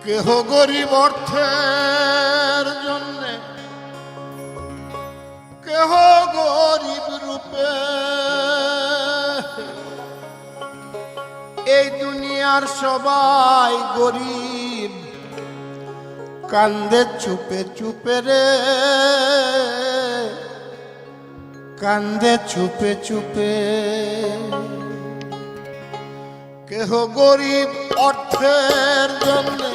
কেহ গরিব অর্থের জন্যে, কেহ গরিব রূপে, এই দুনিয়ার সবাই গরিব, কান্দে চুপে চুপে রে, কান্দে চুপে চুপে। কেহ গরিব অর্থের জন্যে,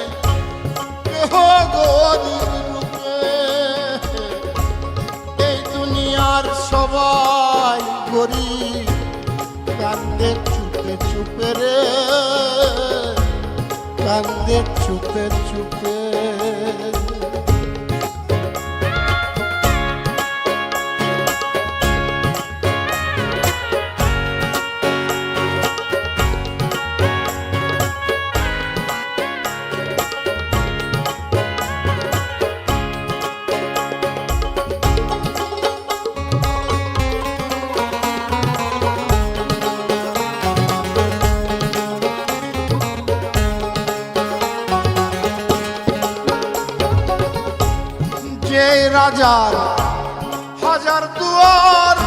কেহ গরিব রূপে, এই দুনিয়ার সবাই গরিব, কান্দে চুপে চুপে রে, কান্দে চুপে চুপে। যে রাজার হাজার দুয়ার,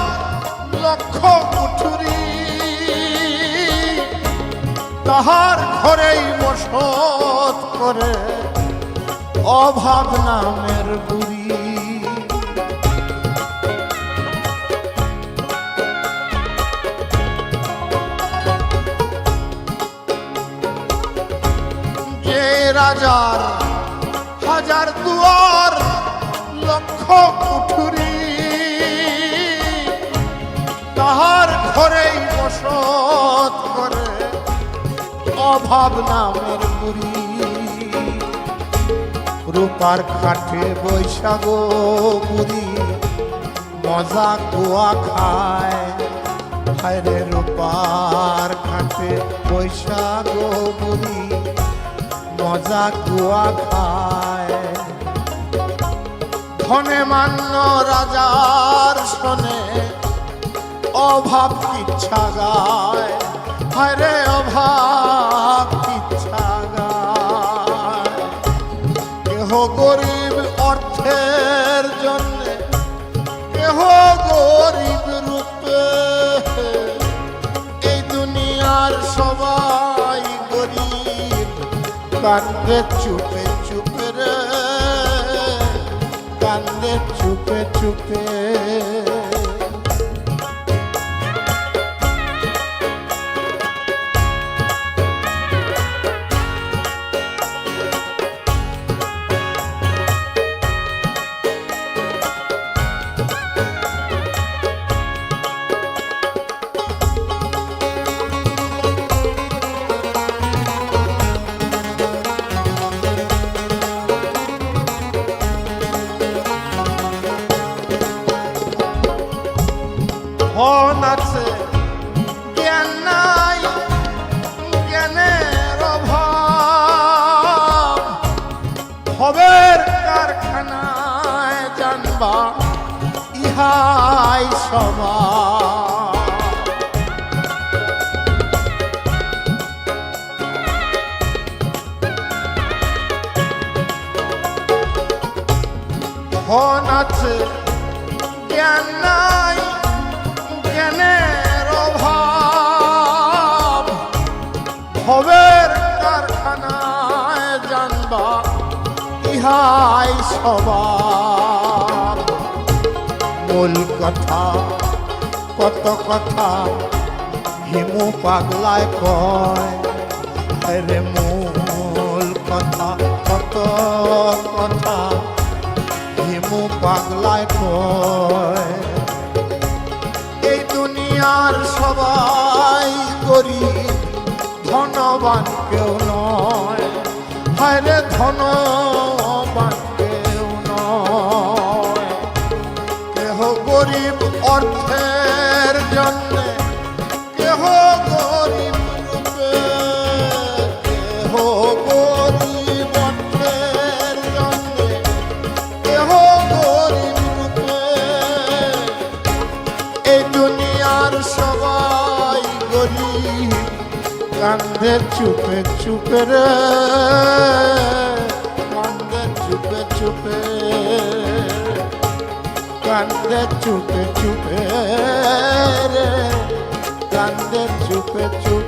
লক্ষ কুঠুরি, তাহার ঘরেই বসত করে অভাব নামের বুড়ি। যে রাজার হাজার দুয়ার, লক্ষ কুঠুরি, তাহার ঘরেই বসত করে অভাব নামের বুড়ি। রূপার কাঠে বৈশাখ বুড়ি, মজা কুয়া খায়, হায়রে রূপার কাঠে বৈশাখ বুড়ি, মজা কুয়া খায়। ধনে মান্য রাজার শোনে অভাব কিচ্ছা গায়, হায়রে অভাব কিচ্ছা গায়। কেহ গরিব অর্থের জন্যে, কেহ গরিব রূপে, এই দুনিয়ার সবাই গরিব, কান্দে চুপে চুপে রে, কান্দে চুপে চুপে। ধন আছে জ্ঞান নাই, জ্ঞানের অভাব, ভবের কারখানায় জানবা ইহাই স্বভাব। ধন আছে জ্ঞান নাই, জ্ঞানের অভাব, ভবের কারখানায় জানবা ইহাই স্বভাব। মূল কথা কত কথা হিমু পাগলায় কয়, রে মূল কথা কত কথা হিমু পাগলায় কয়। এই দুনিয়ার সবাই গরিব, ধনবান কেউ নয়, হায়রে ধনবান কেউ নয়। কেহ গরিব অর্থের জন্যে, কেহ গরিব রূপে, কেহ গরিব অর্থের জন্যে, কেহ গরিব রূপে, এই দুনিয়ার সবাই গরিব, কান্দে চুপে চুপে রে, চুপে কান্দে চুপে চুপে রে কান্দে চুপে চুপে